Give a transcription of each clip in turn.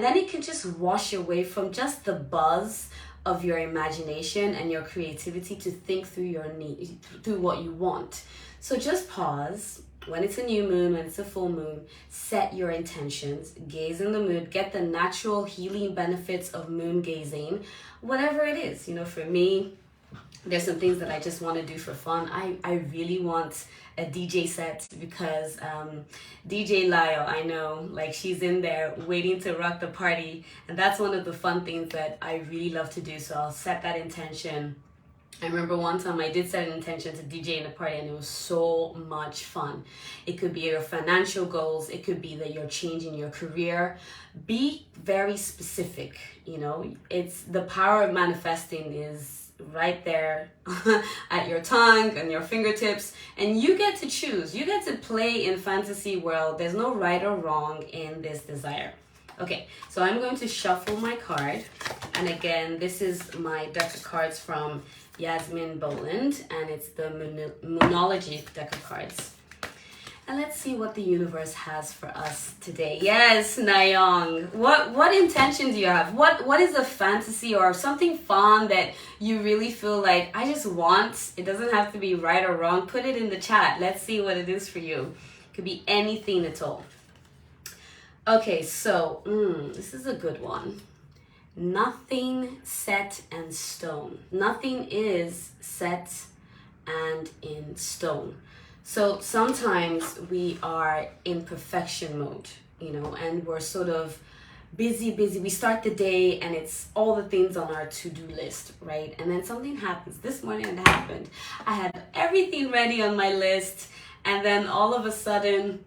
then it can just wash away from just the buzz of your imagination and your creativity to think through your need, through what you want. So just pause. When it's a new moon, when it's a full moon, set your intentions, gaze in the moon, get the natural healing benefits of moon gazing, whatever it is. You know, for me, there's some things that I just want to do for fun. I really want a DJ set because DJ Lyle, I know, like, she's in there waiting to rock the party. And that's one of the fun things that I really love to do. So I'll set that intention. I remember one time I did set an intention to DJ in a party, and it was so much fun. It could be your financial goals. It could be that you're changing your career. Be very specific. You know, it's the power of manifesting is right there at your tongue and your fingertips, and you get to choose. You get to play in fantasy world. There's no right or wrong in this desire. Okay, so I'm going to shuffle my card, and again, this is my deck of cards from Yasmin Boland, and it's the Moonology deck of cards. And let's see what the universe has for us today. Yes, Nayong. What intention do you have? What is a fantasy or something fun that you really feel like I just want? It doesn't have to be right or wrong. Put it in the chat. Let's see what it is for you. It could be anything at all. Okay, so this is a good one. Nothing set in stone. Nothing is set and in stone. So sometimes we are in perfection mode, you know, and we're sort of busy. We start the day and it's all the things on our to-do list, right? And then something happens. This morning it happened. I had everything ready on my list, and then all of a sudden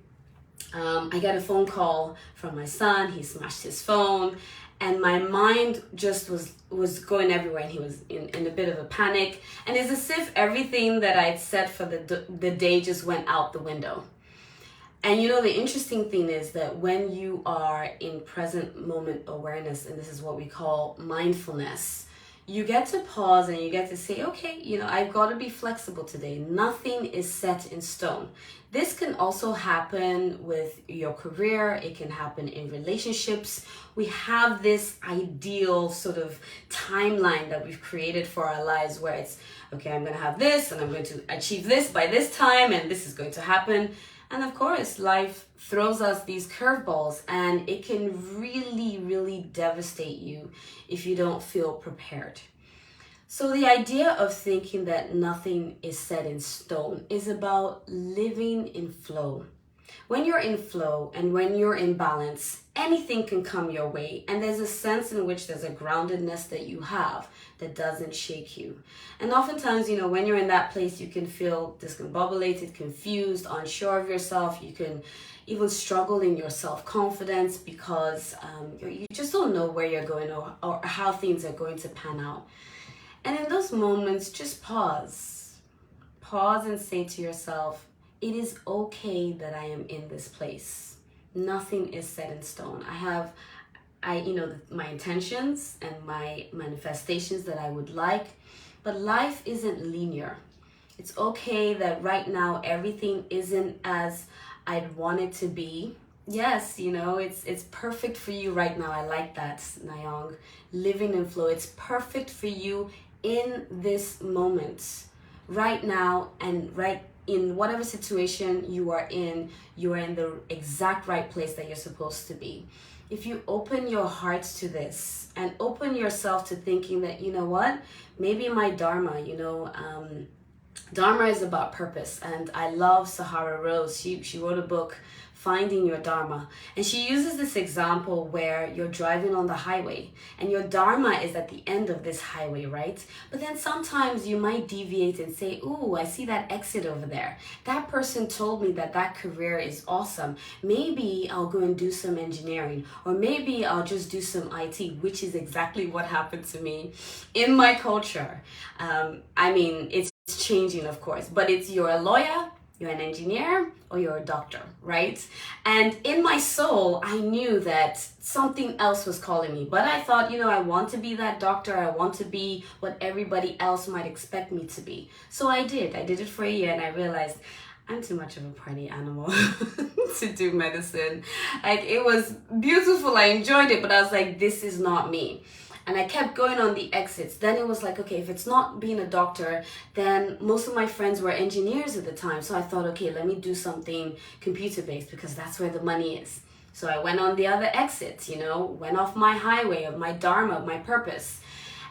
I got a phone call from my son. He smashed his phone. And my mind just was going everywhere, and he was in a bit of a panic. And it's as if everything that I'd set for the day just went out the window. And you know, the interesting thing is that when you are in present moment awareness, and this is what we call mindfulness, you get to pause and you get to say, okay, you know, I've got to be flexible today. Nothing is set in stone. This can also happen with your career. It can happen in relationships. We have this ideal sort of timeline that we've created for our lives where it's, okay, I'm going to have this and I'm going to achieve this by this time and this is going to happen. And of course, life throws us these curveballs, and it can really, really devastate you if you don't feel prepared. So the idea of thinking that nothing is set in stone is about living in flow. When you're in flow and when you're in balance, anything can come your way. And there's a sense in which there's a groundedness that you have that doesn't shake you. And oftentimes, you know, when you're in that place, you can feel discombobulated, confused, unsure of yourself. You can even struggle in your self-confidence because you just don't know where you're going or how things are going to pan out. And in those moments, just pause. Pause and say to yourself, it is okay that I am in this place. Nothing is set in stone. My intentions and my manifestations that I would like, but life isn't linear. It's okay that right now everything isn't as I'd want it to be. Yes, you know, it's perfect for you right now. I like that, Nayong. Living in flow. It's perfect for you in this moment, right now, and right in whatever situation you are in the exact right place that you're supposed to be. If you open your hearts to this and open yourself to thinking that, you know what, maybe my Dharma, Dharma is about purpose. And I love Sahara Rose. She wrote a book, Finding Your Dharma. And she uses this example where you're driving on the highway and your Dharma is at the end of this highway, right? But then sometimes you might deviate and say, ooh, I see that exit over there. That person told me that that career is awesome. Maybe I'll go and do some engineering, or maybe I'll just do some IT, which is exactly what happened to me in my culture. It's changing, of course, but it's you're a lawyer, you're an engineer, or you're a doctor, right? And in my soul, I knew that something else was calling me. But I thought, I want to be that doctor. I want to be what everybody else might expect me to be. So I did. I did it for a year, and I realized I'm too much of a party animal to do medicine. Like, it was beautiful. I enjoyed it, but I was like, this is not me. And I kept going on the exits. Then it was like, okay, if it's not being a doctor, then most of my friends were engineers at the time. So I thought, okay, let me do something computer-based because that's where the money is. So I went on the other exits, went off my highway of my dharma, of my purpose.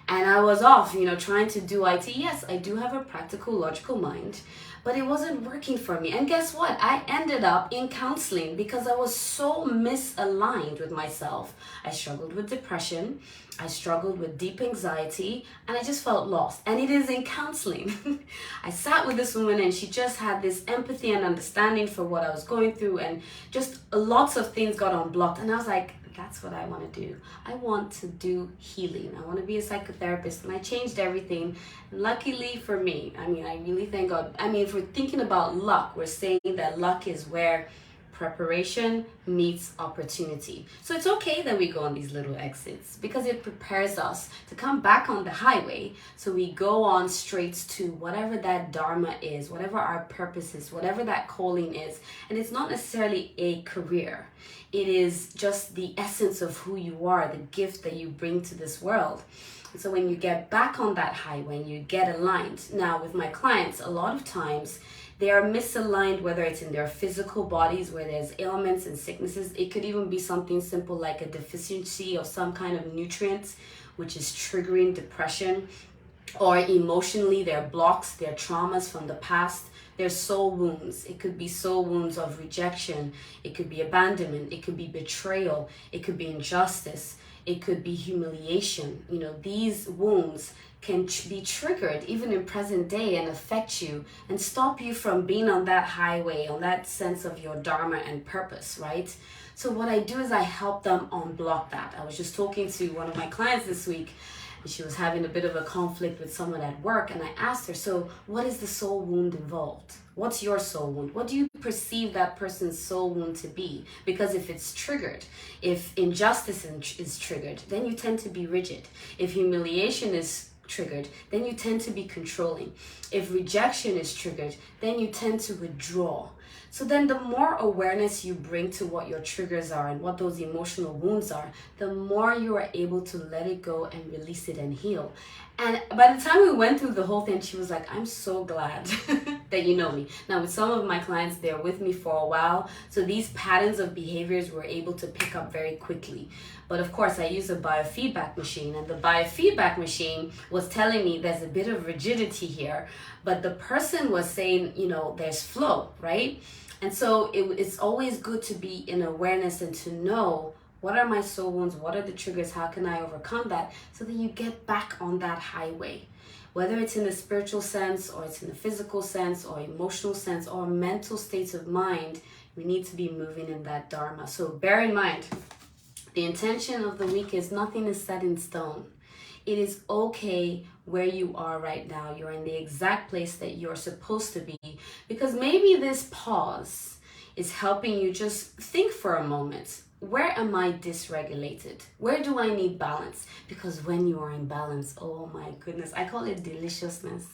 And I was off, trying to do IT. Yes, I do have a practical, logical mind, but it wasn't working for me. And guess what? I ended up in counseling because I was so misaligned with myself. I struggled with depression. I struggled with deep anxiety, and I just felt lost. And it is in counseling. I sat with this woman and she just had this empathy and understanding for what I was going through, and just lots of things got unblocked. And I was like, that's what I want to do. I want to do healing. I want to be a psychotherapist. And I changed everything. Luckily for me, I really thank God. If we're thinking about luck, we're saying that luck is where preparation meets opportunity. So it's okay that we go on these little exits because it prepares us to come back on the highway. So we go on straight to whatever that dharma is, whatever our purpose is, whatever that calling is. And it's not necessarily a career. It is just the essence of who you are, the gift that you bring to this world. And so when you get back on that highway and you get aligned, now with my clients, a lot of times they are misaligned, whether it's in their physical bodies where there's ailments and sicknesses. It could even be something simple like a deficiency of some kind of nutrient, which is triggering depression. Or emotionally, their blocks, their traumas from the past, their soul wounds. It could be soul wounds of rejection. It could be abandonment. It could be betrayal. It could be injustice. It could be humiliation. These wounds can be triggered even in present day and affect you and stop you from being on that highway, on that sense of your dharma and purpose, right? So what I do is I help them unblock that. I was just talking to one of my clients this week, and she was having a bit of a conflict with someone at work, and I asked her, so what is the soul wound involved? What's your soul wound? What do you perceive that person's soul wound to be? Because if it's triggered, if injustice is triggered, then you tend to be rigid. If humiliation is triggered, then you tend to be controlling. If rejection is triggered, then you tend to withdraw. So then the more awareness you bring to what your triggers are and what those emotional wounds are, the more you are able to let it go and release it and heal. And by the time we went through the whole thing, she was like, I'm so glad that you know me. Now, with some of my clients, they're with me for a while. So these patterns of behaviors we're able to pick up very quickly. But of course, I use a biofeedback machine. And the biofeedback machine was telling me there's a bit of rigidity here. But the person was saying, there's flow, right? And so it's always good to be in awareness and to know, what are my soul wounds? What are the triggers? How can I overcome that? So that you get back on that highway. Whether it's in a spiritual sense, or it's in a physical sense, or emotional sense, or mental states of mind, we need to be moving in that dharma. So bear in mind, the intention of the week is nothing is set in stone. It is okay where you are right now. You're in the exact place that you're supposed to be. Because maybe this pause is helping you just think for a moment. Where am I dysregulated? Where do I need balance? Because when you are in balance, oh my goodness, I call it deliciousness.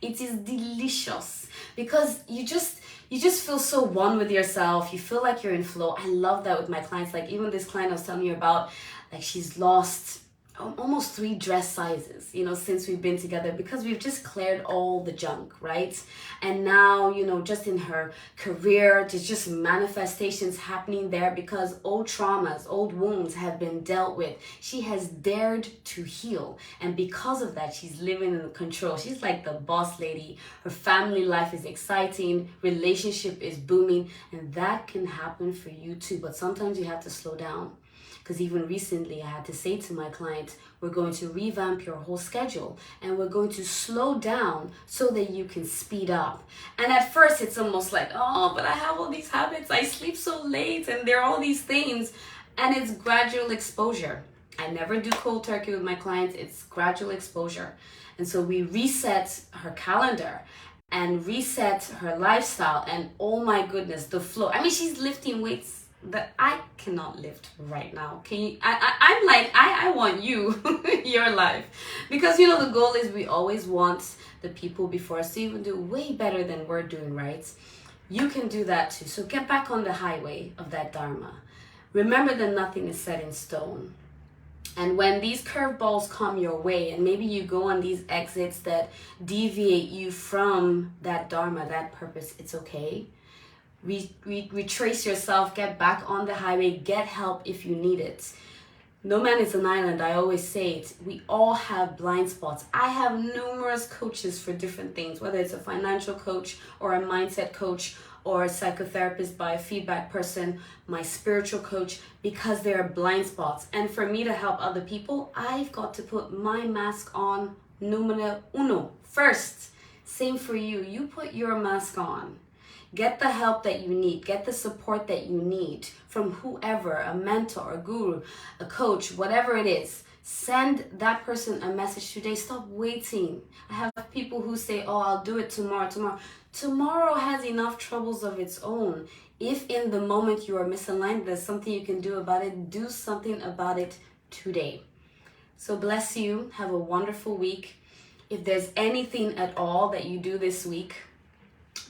It is delicious because you just feel so one with yourself. You feel like you're in flow. I love that with my clients. Like even this client I was telling you about, like she's lost almost 3 dress sizes, since we've been together because we've just cleared all the junk, right? And now, just in her career, there's just manifestations happening there because old traumas, old wounds have been dealt with. She has dared to heal. And because of that, she's living in control. She's like the boss lady. Her family life is exciting. Relationship is booming. And that can happen for you too. But sometimes you have to slow down. Because even recently I had to say to my client, we're going to revamp your whole schedule and we're going to slow down so that you can speed up. And at first it's almost like, oh, but I have all these habits. I sleep so late and there are all these things. And it's gradual exposure. I never do cold turkey with my clients. It's gradual exposure. And so we reset her calendar and reset her lifestyle. And oh my goodness, the flow. She's lifting weights that I cannot lift right now. Can you? I'm like, I want you, your life. Because, the goal is we always want the people before us to even do way better than we're doing, right? you can do that too. So get back on the highway of that Dharma. Remember that nothing is set in stone. And when these curveballs come your way, and maybe you go on these exits that deviate you from that Dharma, that purpose, it's okay. Retrace yourself, get back on the highway, get help if you need it. No man is an island. I always say it. We all have blind spots. I have numerous coaches for different things, whether it's a financial coach or a mindset coach or a psychotherapist, biofeedback person, my spiritual coach, because there are blind spots. And for me to help other people, I've got to put my mask on numero uno first. Same for you. You put your mask on. Get the help that you need. Get the support that you need from whoever, a mentor, a guru, a coach, whatever it is. Send that person a message today. Stop waiting. I have people who say, oh, I'll do it tomorrow. Tomorrow has enough troubles of its own. If in the moment you are misaligned, there's something you can do about it. Do something about it today. So bless you. Have a wonderful week. If there's anything at all that you do this week,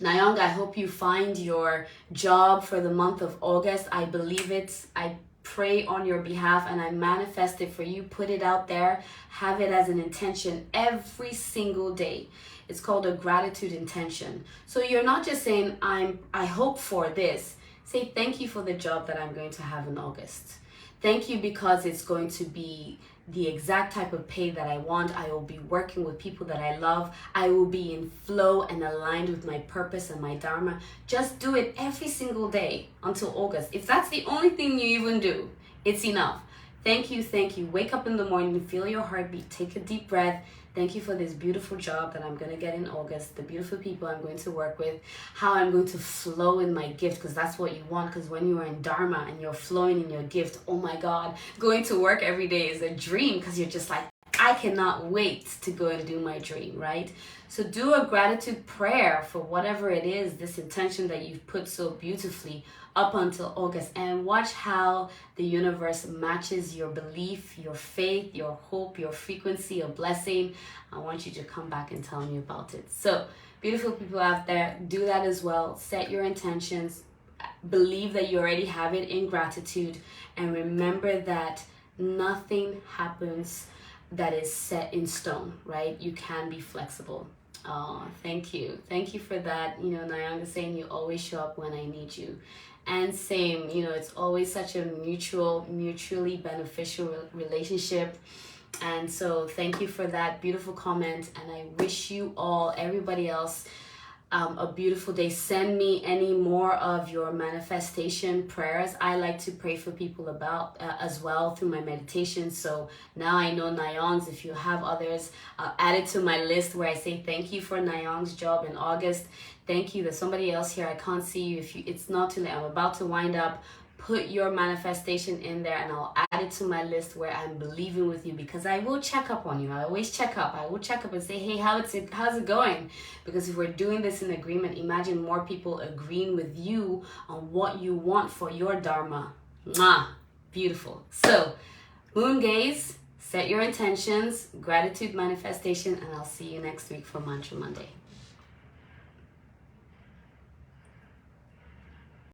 Nyong, I hope you find your job for the month of August. I believe it. I pray on your behalf and I manifest it for you. Put it out there. Have it as an intention every single day. It's called a gratitude intention. So you're not just saying, I hope for this. Say, thank you for the job that I'm going to have in August. Thank you because it's going to be the exact type of pay that I want. I will be working with people that I love. I will be in flow and aligned with my purpose and my Dharma. Just do it every single day until August. If that's the only thing you even do, it's enough. Thank you, thank you. Wake up in the morning, feel your heartbeat, take a deep breath. Thank you for this beautiful job that I'm going to get in August, the beautiful people I'm going to work with, how I'm going to flow in my gift, because that's what you want. Because when you are in Dharma and you're flowing in your gift, oh my God, going to work every day is a dream, because you're just like, I cannot wait to go and do my dream, right? So do a gratitude prayer for whatever it is, this intention that you've put so beautifully up until August, and watch how the universe matches your belief, your faith, your hope, your frequency, your blessing. I want you to come back and tell me about it. So beautiful people out there, do that as well. Set your intentions, believe that you already have it in gratitude, and remember that nothing happens that is set in stone, right? You can be flexible. Oh, thank you. Thank you for that. You know, Nyang is saying you always show up when I need you. And same, you know, it's always such a mutually beneficial relationship. And so thank you for that beautiful comment. And I wish you all, everybody else, a beautiful day. Send me any more of your manifestation prayers. I like to pray for people about as well through my meditation. So now I know Nyong's. If you have others, I'll add it to my list where I say thank you for Nyong's job in August. Thank you. There's somebody else here. I can't see you. It's not too late. I'm about to wind up. Put your manifestation in there and I'll add it to my list where I'm believing with you, because I will check up on you. I always check up. I will check up and say, hey, how's it going? Because if we're doing this in agreement, imagine more people agreeing with you on what you want for your Dharma. Mwah! Beautiful. So, moon gaze, set your intentions, gratitude manifestation, and I'll see you next week for Mantra Monday.